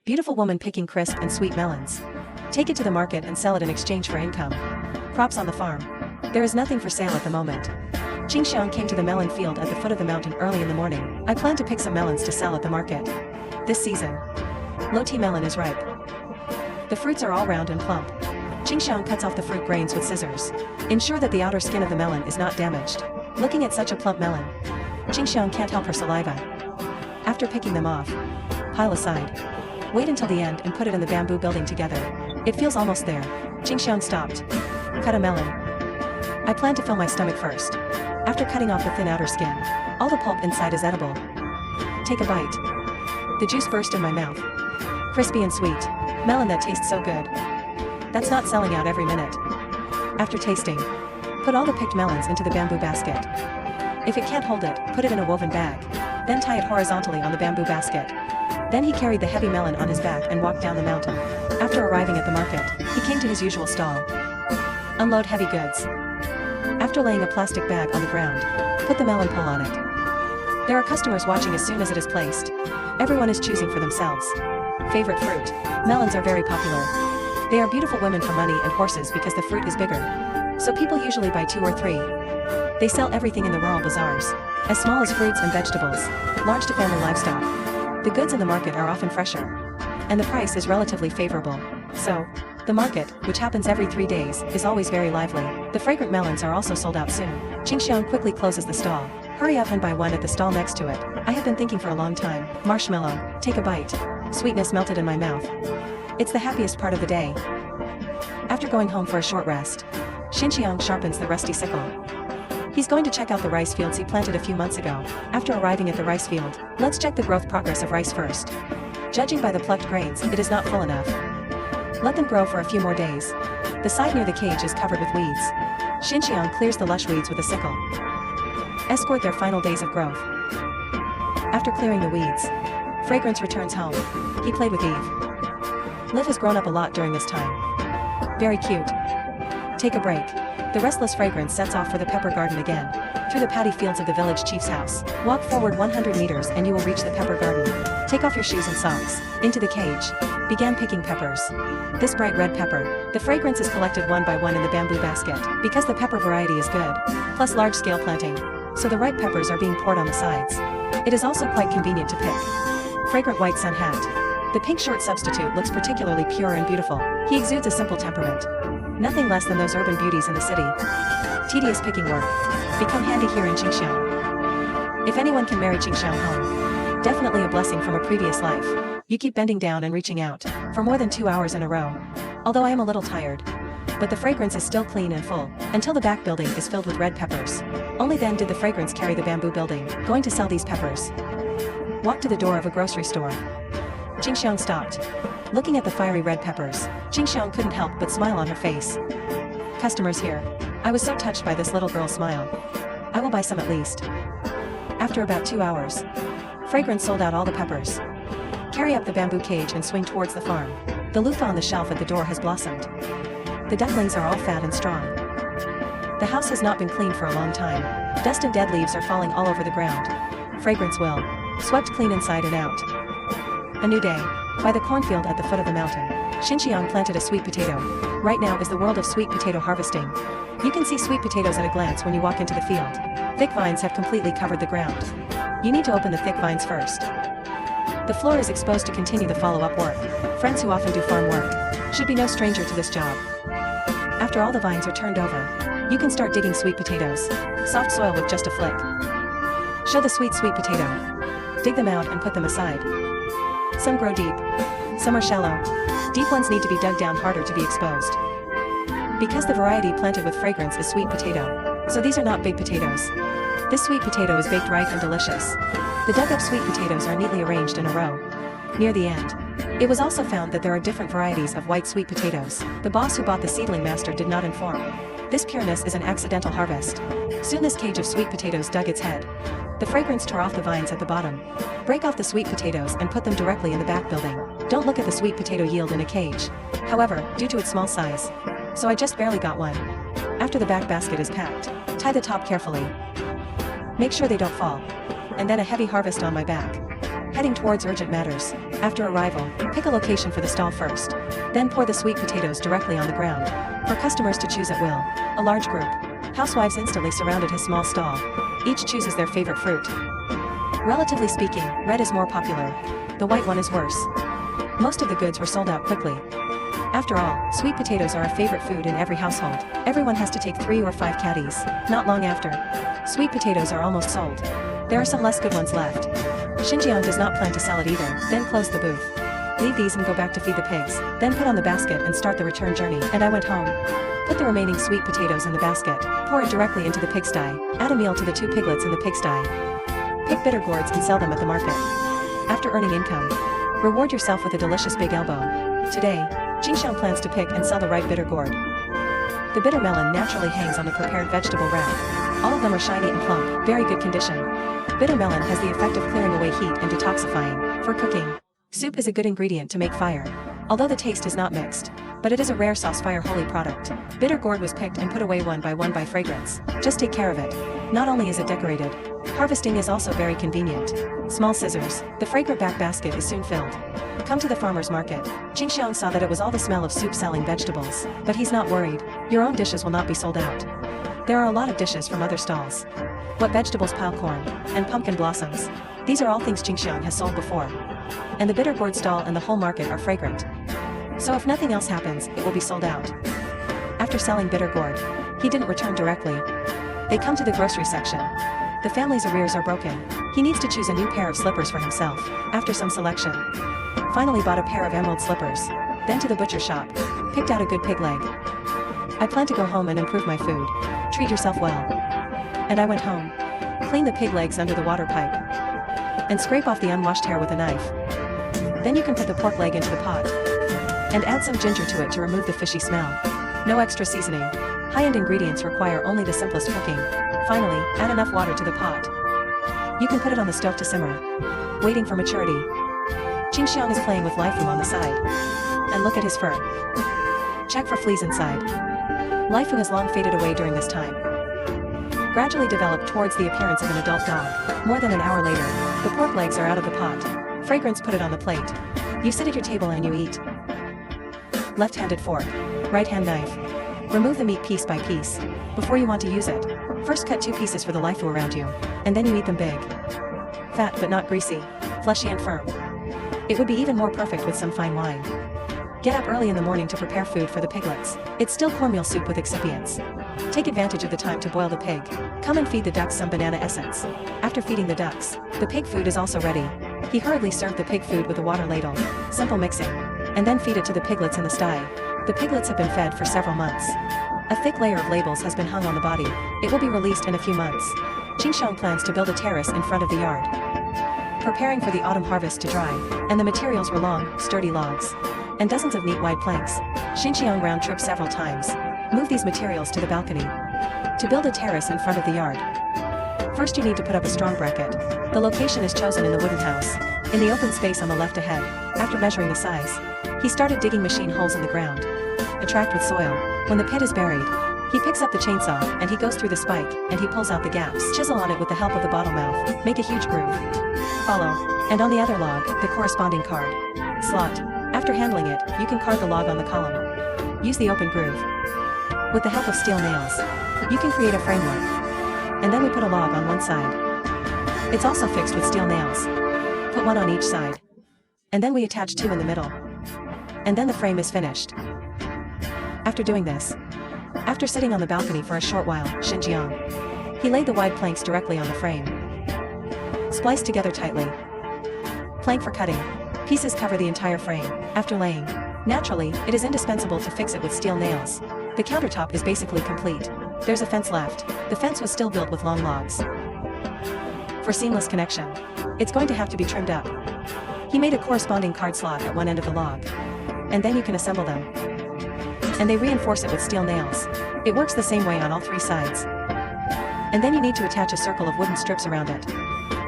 Beautiful woman picking crisp and sweet melons. Take it to the market and sell it in exchange for income. Crops on the farm. There is nothing for sale at the moment. Qingxiang came to the melon field at the foot of the mountain early in the morning. I plan to pick some melons to sell at the market. This season, Loti melon is ripe. The fruits are all round and plump. Qingxiang cuts off the fruit grains with scissors. Ensure that the outer skin of the melon is not damaged. Looking at such a plump melon, Qingxiang can't help her saliva. After picking them off, pile aside. Wait until the end and put it in the bamboo building together. It feels almost there. Qingxiang stopped. Cut a melon. I plan to fill my stomach first. After cutting off the thin outer skin, all the pulp inside is edible. Take a bite. The juice burst in my mouth. Crispy and sweet. Melon that tastes so good. That's not selling out every minute. After tasting, put all the picked melons into the bamboo basket. If it can't hold it, put it in a woven bag. Then tie it horizontally on the bamboo basket. Then he carried the heavy melon on his back and walked down the mountain. After arriving at the market, he came to his usual stall. Unload heavy goods. After laying a plastic bag on the ground, put the melon pole on it. There are customers watching as soon as it is placed. Everyone is choosing for themselves. Favorite fruit. Melons are very popular. They are beautiful women for money and horses because the fruit is bigger. So people usually buy 2 or 3. They sell everything in the rural bazaars, as small as fruits and vegetables, large to family livestock. The goods in the market are often fresher, and the price is relatively favorable. So, the market, which happens every 3 days, is always very lively. The fragrant melons are also sold out soon. Qingxiang quickly closes the stall. Hurry up and buy one at the stall next to it. I have been thinking for a long time. Marshmallow. Take a bite. Sweetness melted in my mouth. It's the happiest part of the day. After going home for a short rest, Qingxiang sharpens the rusty sickle. He's going to check out the rice fields he planted a few months ago. After arriving at the rice field, let's check the growth progress of rice first. Judging by the plucked grains, it is not full enough. Let them grow for a few more days. The side near the cage is covered with weeds. Qingxiang clears the lush weeds with a sickle. Escort their final days of growth. After clearing the weeds, Fragrance returns home. He played with Eve. Liv has grown up a lot during this time. Very cute. Take a break. The restless Fragrance sets off for the pepper garden again. Through the paddy fields of the village chief's house. Walk forward 100 meters and you will reach the pepper garden. Take off your shoes and socks. Into the cage. Began picking peppers. This bright red pepper. The Fragrance is collected one by one in the bamboo basket. Because the pepper variety is good. Plus large-scale planting. So the ripe peppers are being poured on the sides. It is also quite convenient to pick. Fragrant white sun hat. The pink short substitute looks particularly pure and beautiful. He exudes a simple temperament. Nothing less than those urban beauties in the city. Tedious picking work. Become handy here in Qingxiang. If anyone can marry Qingxiang home, definitely a blessing from a previous life. You keep bending down and reaching out, for more than 2 hours in a row. Although I am a little tired. But the Fragrance is still clean and full, until the back building is filled with red peppers. Only then did the Fragrance carry the bamboo building, going to sell these peppers. Walk to the door of a grocery store. Qingxiang stopped. Looking at the fiery red peppers, Qingxiang couldn't help but smile on her face. Customers here. I was so touched by this little girl's smile. I will buy some at least. After about 2 hours, Fragrance sold out all the peppers. Carry up the bamboo cage and swing towards the farm. The loofah on the shelf at the door has blossomed. The ducklings are all fat and strong. The house has not been cleaned for a long time. Dust and dead leaves are falling all over the ground. Fragrance will. Swept clean inside and out. A new day. By the cornfield at the foot of the mountain, Qingxiang planted a sweet potato. Right now is the world of sweet potato harvesting. You can see sweet potatoes at a glance when you walk into the field. Thick vines have completely covered the ground. You need to open the thick vines first. The floor is exposed to continue the follow-up work. Friends who often do farm work should be no stranger to this job. After all the vines are turned over, you can start digging sweet potatoes. Soft soil with just a flick. Show the sweet potato. Dig them out and put them aside. Some grow deep. Some are shallow. Deep ones need to be dug down harder to be exposed. Because the variety planted with Fragrance is sweet potato, so these are not big potatoes. This sweet potato is baked ripe and delicious. The dug-up sweet potatoes are neatly arranged in a row. Near the end, it was also found that there are different varieties of white sweet potatoes. The boss who bought the seedling master did not inform. This pureness is an accidental harvest. Soon this cage of sweet potatoes dug its head. The Fragrance tore off the vines at the bottom. Break off the sweet potatoes and put them directly in the back building. Don't look at the sweet potato yield in a cage. However, due to its small size, so I just barely got one. After the back basket is packed, tie the top carefully. Make sure they don't fall. And then a heavy harvest on my back. Heading towards urgent matters. After arrival, pick a location for the stall first. Then pour the sweet potatoes directly on the ground. For customers to choose at will. A large group. Housewives instantly surrounded his small stall. Each chooses their favorite fruit. Relatively speaking, red is more popular. The white one is worse. Most of the goods were sold out quickly. After all, sweet potatoes are a favorite food in every household. Everyone has to take 3 or 5 caddies. Not long after, sweet potatoes are almost sold. There are some less good ones left. Xinjiang does not plan to sell it either, then close the booth. Leave these and go back to feed the pigs, then put on the basket and start the return journey. And I went home. Put the remaining sweet potatoes in the basket, pour it directly into the pigsty, add a meal to the 2 piglets in the pigsty. Pick bitter gourds and sell them at the market. After earning income, reward yourself with a delicious big elbow. Today, Jingxiang plans to pick and sell the ripe bitter gourd. The bitter melon naturally hangs on the prepared vegetable wrap. All of them are shiny and plump, very good condition. Bitter melon has the effect of clearing away heat and detoxifying. For cooking, soup is a good ingredient to make fire. Although the taste is not mixed, but it is a rare sauce fire holy product. Bitter gourd was picked and put away one by fragrance. Just take care of it. Not only is it decorated, harvesting is also very convenient. Small scissors. The fragrant back basket is soon filled. Come to the farmer's market. Jingxiang saw that it was all the smell of soup selling vegetables, but he's not worried. Your own dishes will not be sold out. There are a lot of dishes from other stalls. What vegetables? Pile corn and pumpkin blossoms. These are all things Jingxiang has sold before. And the bitter gourd stall and the whole market are fragrant. So if nothing else happens, it will be sold out. After selling bitter gourd, he didn't return directly. They come to the grocery section. The family's arrears are broken. He needs to choose a new pair of slippers for himself. After some selection, finally bought a pair of emerald slippers. Then to the butcher shop. Picked out a good pig leg. I plan to go home and improve my food. Treat yourself well. And I went home. Clean the pig legs under the water pipe. And scrape off the unwashed hair with a knife. Then you can put the pork leg into the pot. And add some ginger to it to remove the fishy smell. No extra seasoning. High-end ingredients require only the simplest cooking. Finally, add enough water to the pot. You can put it on the stove to simmer. Waiting for maturity. Jingxiang is playing with Laifu on the side. And look at his fur. Check for fleas inside. Laifu has long faded away during this time. Gradually developed towards the appearance of an adult dog. More than an hour later, the pork legs are out of the pot. Fragrance put it on the plate. You sit at your table and you eat. Left-handed fork. Right-hand knife. Remove the meat piece by piece. Before you want to use it, first cut 2 pieces for the Laifu around you. And then you eat them big. Fat but not greasy. Fleshy and firm. It would be even more perfect with some fine wine. Get up early in the morning to prepare food for the piglets. It's still cornmeal soup with excipients. Take advantage of the time to boil the pig. Come and feed the ducks some banana essence. After feeding the ducks, the pig food is also ready. He hurriedly served the pig food with a water ladle. Simple mixing. And then feed it to the piglets in the sty. The piglets have been fed for several months. A thick layer of labels has been hung on the body. It will be released in a few months. Jingxiang plans to build a terrace in front of the yard. Preparing for the autumn harvest to dry, and the materials were long, sturdy logs. And dozens of neat wide planks. Xinjiang round trip several times. Move these materials to the balcony. To build a terrace in front of the yard, first you need to put up a strong bracket. The location is chosen in the wooden house, in the open space on the left ahead. After measuring the size, he started digging machine holes in the ground. Attract with soil. When the pit is buried, he picks up the chainsaw, and he goes through the spike, and he pulls out the gaps. Chisel on it with the help of the bottle mouth. Make a huge groove. Follow. And on the other log, the corresponding card. Slot. After handling it, you can carve the log on the column. Use the open groove. With the help of steel nails, you can create a framework. And then we put a log on one side. It's also fixed with steel nails. Put one on each side. And then we attach 2 in the middle. And then the frame is finished. After doing this, after sitting on the balcony for a short while, Xinjiang, he laid the wide planks directly on the frame. Spliced together tightly. Plank for cutting. Pieces cover the entire frame. After laying, naturally, it is indispensable to fix it with steel nails. The countertop is basically complete. There's a fence left. The fence was still built with long logs. For seamless connection, it's going to have to be trimmed up. He made a corresponding card slot at one end of the log. And then you can assemble them. And they reinforce it with steel nails. It works the same way on all 3 sides. And then you need to attach a circle of wooden strips around it.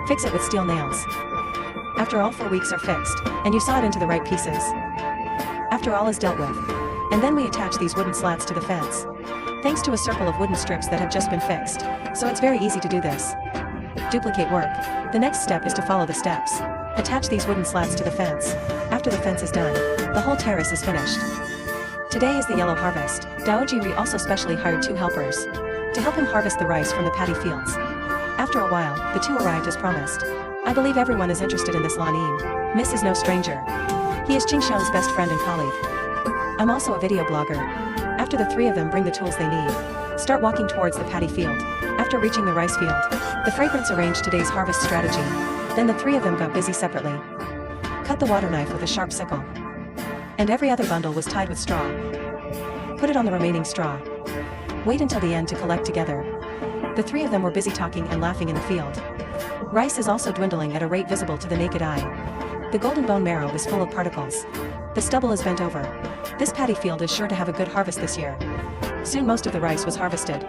Fix it with steel nails. After all 4 weeks are fixed, and you saw it into the right pieces. After all is dealt with. And then we attach these wooden slats to the fence. Thanks to a circle of wooden strips that have just been fixed. So it's very easy to do this. Duplicate work. The next step is to follow the steps. Attach these wooden slats to the fence. After the fence is done, the whole terrace is finished. Today is the yellow harvest. Daojiri also specially hired 2 helpers to help him harvest the rice from the paddy fields. After a while, the 2 arrived as promised. I believe everyone is interested in this Lanin. Miss is no stranger. He is Qingxiang's best friend and colleague. I'm also a video blogger. After the 3 of them bring the tools they need, start walking towards the paddy field. After reaching the rice field, the fragrance arranged today's harvest strategy. Then the 3 of them got busy separately. Cut the water knife with a sharp sickle. And every other bundle was tied with straw. Put it on the remaining straw. Wait until the end to collect together. The 3 of them were busy talking and laughing in the field. Rice is also dwindling at a rate visible to the naked eye. The golden bone marrow is full of particles. The stubble is bent over. This paddy field is sure to have a good harvest this year. Soon most of the rice was harvested.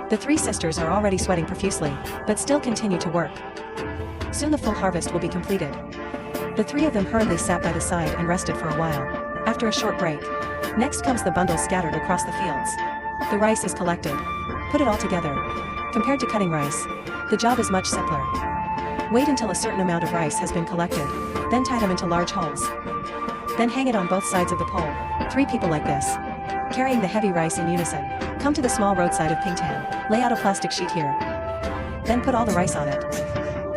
The 3 sisters are already sweating profusely, but still continue to work. Soon the full harvest will be completed. The 3 of them hurriedly sat by the side and rested for a while. After a short break, next comes the bundles scattered across the fields. The rice is collected. Put it all together. Compared to cutting rice, the job is much simpler. Wait until a certain amount of rice has been collected, then tie them into large holes. Then hang it on both sides of the pole. 3 people like this, carrying the heavy rice in unison, come to the small roadside of Pingtan. Lay out a plastic sheet here. Then put all the rice on it.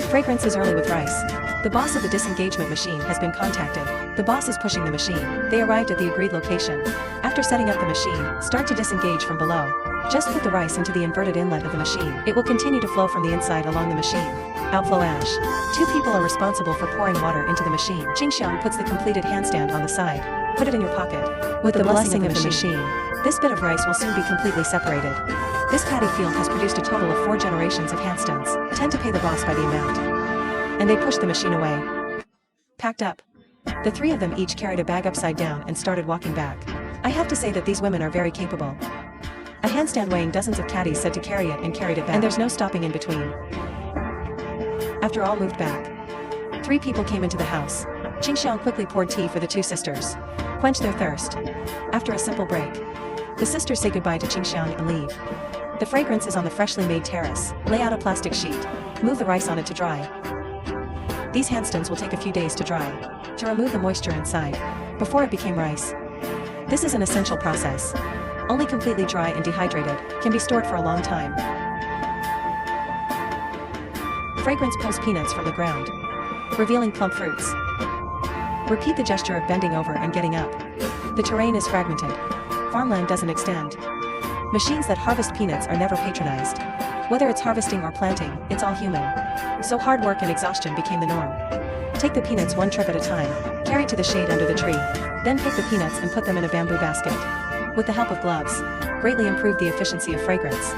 Fragrance is early with rice. The boss of the disengagement machine has been contacted. The boss is pushing the machine. They arrived at the agreed location. After setting up the machine, start to disengage from below. Just put the rice into the inverted inlet of the machine. It will continue to flow from the inside along the machine. Outflow ash. 2 people are responsible for pouring water into the machine. Qingxiang puts the completed handstand on the side. Put it in your pocket. With the blessing of the machine, this bit of rice will soon be completely separated. This paddy field has produced a total of 4 generations of handstands. 10 to pay the boss by the amount. And they pushed the machine away. Packed up. The 3 of them each carried a bag upside down and started walking back. I have to say that these women are very capable. A handstand weighing dozens of caddies said to carry it and carried it back. And there's no stopping in between. After all moved back, 3 people came into the house. Qingxiang quickly poured tea for the 2 sisters. Quench their thirst. After a simple break, the sisters say goodbye to Qingxiang and leave. The fragrance is on the freshly made terrace. Lay out a plastic sheet. Move the rice on it to dry. These handstands will take a few days to dry, to remove the moisture inside, before it became rice. This is an essential process. Only completely dry and dehydrated can be stored for a long time. Fragrance pulls peanuts from the ground, revealing plump fruits. Repeat the gesture of bending over and getting up. The terrain is fragmented. Farmland doesn't extend. Machines that harvest peanuts are never patronized. Whether it's harvesting or planting, it's all human. So hard work and exhaustion became the norm. Take the peanuts 1 trip at a time, carry to the shade under the tree, then pick the peanuts and put them in a bamboo basket. With the help of gloves, greatly improved the efficiency of fragrance.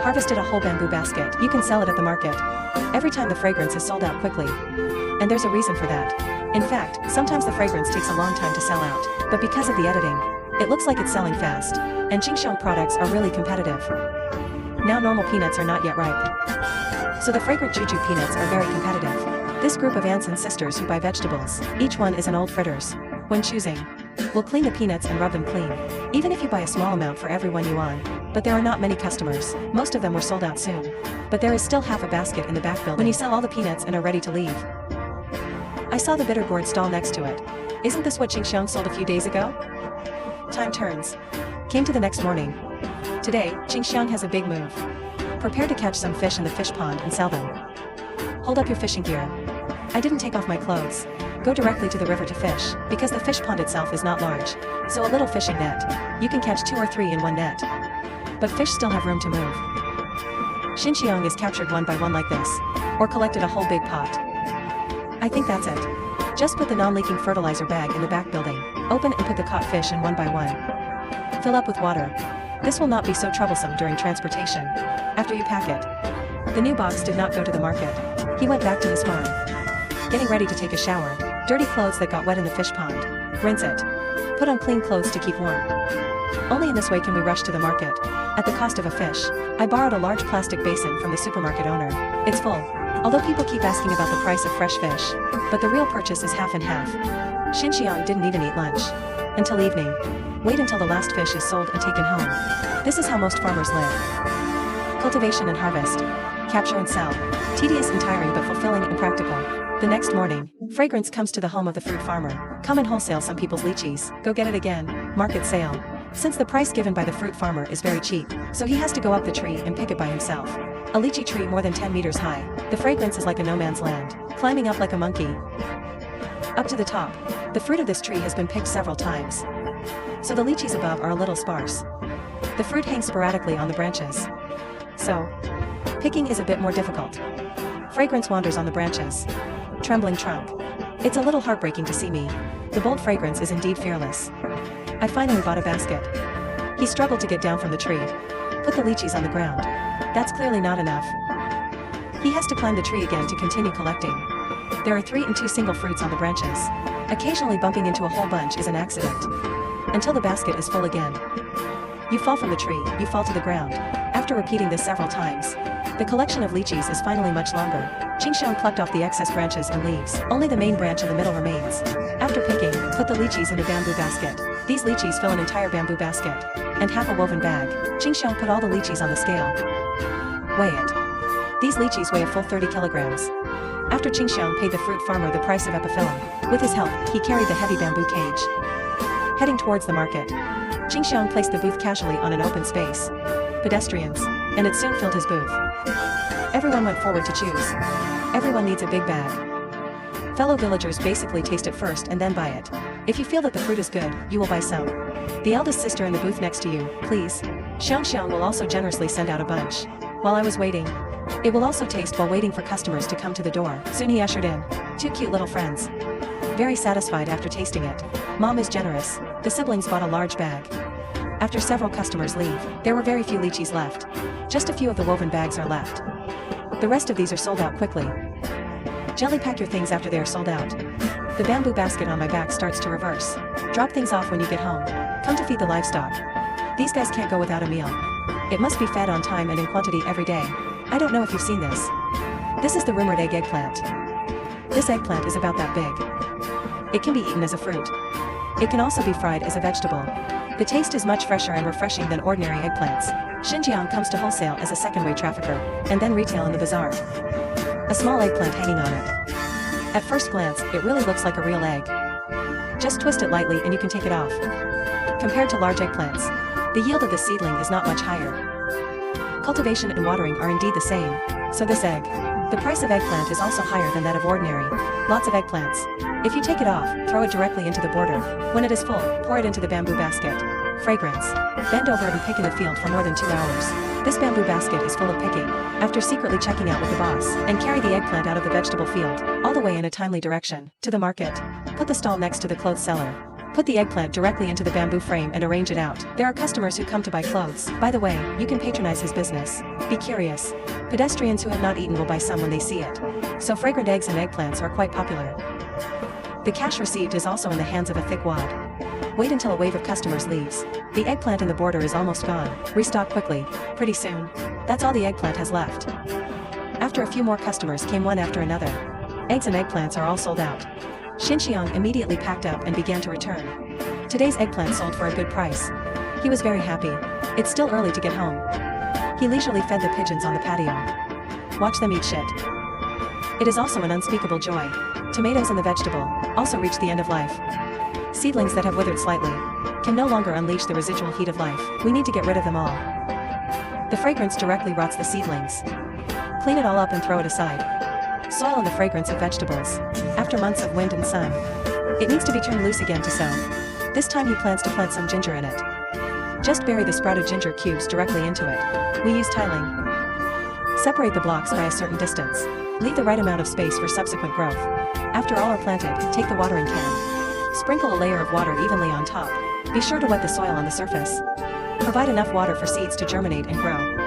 Harvested a whole bamboo basket, you can sell it at the market. Every time the fragrance is sold out quickly. And there's a reason for that. In fact, sometimes the fragrance takes a long time to sell out, but because of the editing, it looks like it's selling fast, and Qingxiang products are really competitive. Now normal peanuts are not yet ripe. So the fragrant juju peanuts are very competitive. This group of aunts and sisters who buy vegetables, each one is an old fritters. When choosing, will clean the peanuts and rub them clean. Even if you buy a small amount for every one yuan. But there are not many customers. Most of them were sold out soon. But there is still half a basket in the back building. When you sell all the peanuts and are ready to leave. I saw the bitter gourd stall next to it. Isn't this what Qingxiang sold a few days ago? Time turns. Came to the next morning. Today, Qingxiang has a big move. Prepare to catch some fish in the fish pond and sell them. Hold up your fishing gear. I didn't take off my clothes. Go directly to the river to fish, because the fish pond itself is not large. So a little fishing net. You can catch 2 or 3 in one net. But fish still have room to move. Xinxiang is captured one by one like this. Or collected a whole big pot. I think that's it. Just put the non-leaking fertilizer bag in the back building. Open and put the caught fish in one by one. Fill up with water. This will not be so troublesome during transportation. After you pack it. The new box did not go to the market. He went back to his farm. Getting ready to take a shower. Dirty clothes that got wet in the fish pond. Rinse it. Put on clean clothes to keep warm. Only in this way can we rush to the market. At the cost of a fish. I borrowed a large plastic basin from the supermarket owner. It's full. Although people keep asking about the price of fresh fish. But the real purchase is half and half. Xinxiang didn't even eat lunch. Until evening. Wait until the last fish is sold and taken home. This is how most farmers live. Cultivation and harvest. Capture and sell. Tedious and tiring but fulfilling and practical. The next morning, Fragrance comes to the home of the fruit farmer. Come and wholesale some people's lychees. Go get it again. Market sale. Since the price given by the fruit farmer is very cheap, so he has to go up the tree and pick it by himself. A lychee tree more than 10 meters high. The fragrance is like a no man's land. Climbing up like a monkey. Up to the top. The fruit of this tree has been picked several times, so the lychees above are a little sparse. The fruit hangs sporadically on the branches, so picking is a bit more difficult. Fragrance wanders on the branches. Trembling trunk. It's a little heartbreaking to see me. The bold fragrance is indeed fearless. I finally bought a basket. He struggled to get down from the tree. Put the lychees on the ground. That's clearly not enough. He has to climb the tree again to continue collecting. There are 3 and 2 single fruits on the branches. Occasionally bumping into a whole bunch is an accident. Until the basket is full again. You fall from the tree, you fall to the ground. After repeating this several times, the collection of lychees is finally much longer. Qingxiang plucked off the excess branches and leaves. Only the main branch in the middle remains. After picking, put the lychees in a bamboo basket. These lychees fill an entire bamboo basket and half a woven bag. Qingxiang put all the lychees on the scale. Weigh it. These lychees weigh a full 30 kilograms. After Qingxiang paid the fruit farmer the price of epiphyllum, with his help, he carried the heavy bamboo cage. Heading towards the market, Qingxiang placed the booth casually on an open space. Pedestrians, and it soon filled his booth. Everyone went forward to choose. Everyone needs a big bag. Fellow villagers basically taste it first and then buy it. If you feel that the fruit is good, you will buy some. The eldest sister in the booth next to you, please. Xiang will also generously send out a bunch. While I was waiting, it will also taste while waiting for customers to come to the door. Soon he ushered in 2 cute little friends. Very satisfied after tasting it. Mom is generous. The siblings bought a large bag. After several customers leave, there were very few lychees left. Just a few of the woven bags are left. The rest of these are sold out quickly. Gently pack your things after they are sold out. The bamboo basket on my back starts to reverse. Drop things off when you get home. Come to feed the livestock. These guys can't go without a meal. It must be fed on time and in quantity every day. I don't know if you've seen this. This is the rumored egg eggplant. This eggplant is about that big. It can be eaten as a fruit. It can also be fried as a vegetable. The taste is much fresher and refreshing than ordinary eggplants. Xinjiang comes to wholesale as a second-way trafficker, and then retail in the bazaar. A small eggplant hanging on it. At first glance, it really looks like a real egg. Just twist it lightly and you can take it off. Compared to large eggplants, the yield of the seedling is not much higher. Cultivation and watering are indeed the same, so this egg. The price of eggplant is also higher than that of ordinary. Lots of eggplants. If you take it off, throw it directly into the border. When it is full, pour it into the bamboo basket. Fragrance. Bend over and pick in the field for more than 2 hours. This bamboo basket is full of picking. After secretly checking out with the boss, and carry the eggplant out of the vegetable field, all the way in a timely direction, to the market. Put the stall next to the clothes seller. Put the eggplant directly into the bamboo frame and arrange it out. There are customers who come to buy clothes. By the way, you can patronize his business. Be curious. Pedestrians who have not eaten will buy some when they see it. So fragrant eggs and eggplants are quite popular. The cash received is also in the hands of a thick wad. Wait until a wave of customers leaves. The eggplant in the border is almost gone. Restock quickly. Pretty soon. That's all the eggplant has left. After a few more customers came one after another. Eggs and eggplants are all sold out. Xinjiang immediately packed up and began to return. Today's eggplant sold for a good price. He was very happy. It's still early to get home. He leisurely fed the pigeons on the patio. Watch them eat shit. It is also an unspeakable joy. Tomatoes and the vegetable also reach the end of life. Seedlings that have withered slightly can no longer unleash the residual heat of life. We need to get rid of them all. The fragrance directly rots the seedlings. Clean it all up and throw it aside. Soil and the fragrance of vegetables. After months of wind and sun, it needs to be turned loose again to sow. This time he plans to plant some ginger in it. Just bury the sprouted ginger cubes directly into it. We use tiling. Separate the blocks by a certain distance. Leave the right amount of space for subsequent growth. After all are planted, take the watering can. Sprinkle a layer of water evenly on top. Be sure to wet the soil on the surface. Provide enough water for seeds to germinate and grow.